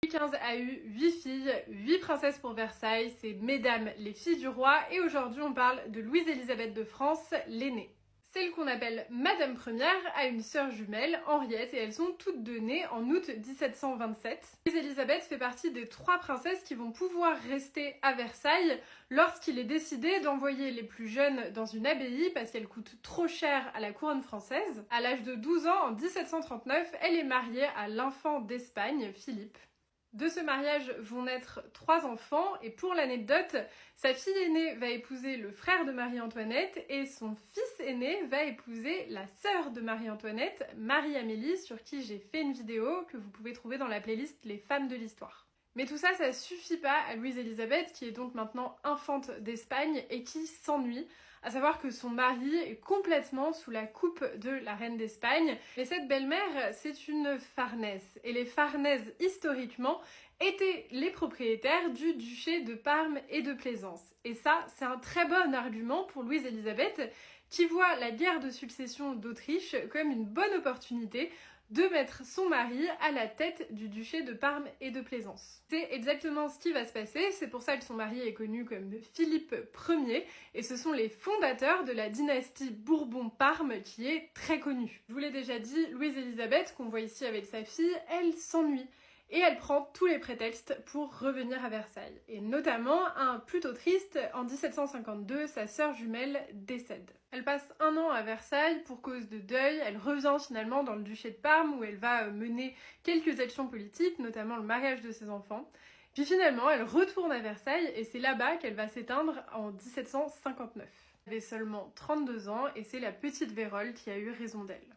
Louis XV a eu 8 filles, 8 princesses pour Versailles, c'est mesdames les filles du roi, et aujourd'hui on parle de Louise-Élisabeth de France, l'aînée. Celle qu'on appelle Madame Première a une sœur jumelle, Henriette, et elles sont toutes deux nées en août 1727. Louise-Élisabeth fait partie des 3 princesses qui vont pouvoir rester à Versailles lorsqu'il est décidé d'envoyer les plus jeunes dans une abbaye parce qu'elle coûte trop cher à la couronne française. À l'âge de 12 ans, en 1739, elle est mariée à l'infant d'Espagne, Philippe. De ce mariage vont naître 3 enfants et pour l'anecdote, sa fille aînée va épouser le frère de Marie-Antoinette et son fils aîné va épouser la sœur de Marie-Antoinette, Marie-Amélie, sur qui j'ai fait une vidéo que vous pouvez trouver dans la playlist Les femmes de l'histoire. Mais tout ça, ça suffit pas à Louise-Élisabeth, qui est donc maintenant infante d'Espagne et qui s'ennuie, à savoir que son mari est complètement sous la coupe de la reine d'Espagne. Mais cette belle-mère, c'est une Farnèse. Et les Farnèses, historiquement, étaient les propriétaires du duché de Parme et de Plaisance. Et ça, c'est un très bon argument pour Louise-Élisabeth, qui voit la guerre de succession d'Autriche comme une bonne opportunité de mettre son mari à la tête du duché de Parme et de Plaisance. C'est exactement ce qui va se passer, c'est pour ça que son mari est connu comme Philippe Ier, et ce sont les fondateurs de la dynastie Bourbon-Parme qui est très connue. Je vous l'ai déjà dit, Louise-Élisabeth, qu'on voit ici avec sa fille, elle s'ennuie. Et elle prend tous les prétextes pour revenir à Versailles. Et notamment, un plutôt triste, en 1752, sa sœur jumelle décède. Elle passe 1 an à Versailles pour cause de deuil, elle revient finalement dans le duché de Parme où elle va mener quelques actions politiques, notamment le mariage de ses enfants. Puis finalement, elle retourne à Versailles et c'est là-bas qu'elle va s'éteindre en 1759. Elle avait seulement 32 ans et c'est la petite Vérole qui a eu raison d'elle.